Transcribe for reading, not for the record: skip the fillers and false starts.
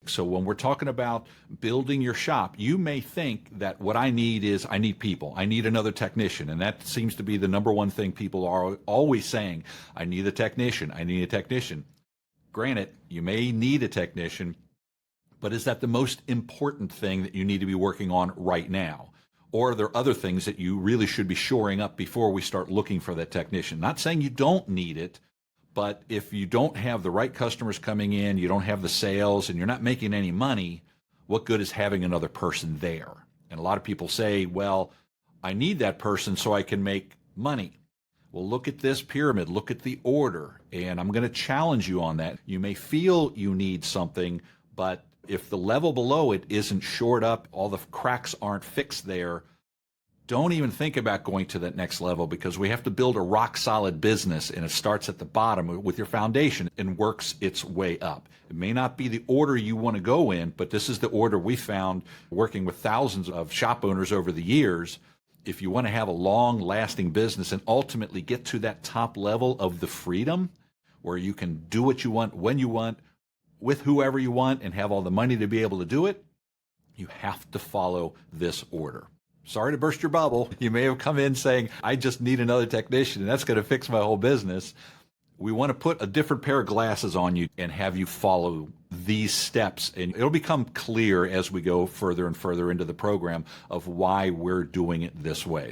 So when we're talking about building your shop, you may think that what I need is I need people. I need another technician. And that seems to be the number one thing people are always saying. I need a technician. I need a technician. Granted, you may need a technician, but is that the most important thing that you need to be working on right now? Or are there other things that you really should be shoring up before we start looking for that technician? Not saying you don't need it, but if you don't have the right customers coming in, you don't have the sales, and you're not making any money, what good is having another person there? And a lot of people say, well, I need that person so I can make money. Well, look at this pyramid, look at the order, and I'm going to challenge you on that. You may feel you need something, but if the level below it isn't shored up, all the cracks aren't fixed there, don't even think about going to that next level, because we have to build a rock solid business, and it starts at the bottom with your foundation and works its way up. It may not be the order you want to go in, but this is the order we found working with thousands of shop owners over the years. If you want to have a long lasting business and ultimately get to that top level of the freedom where you can do what you want, when you want, with whoever you want, and have all the money to be able to do it, you have to follow this order. Sorry to burst your bubble. You may have come in saying, I just need another technician and that's going to fix my whole business. We want to put a different pair of glasses on you and have you follow these steps. And it'll become clear as we go further and further into the program of why we're doing it this way.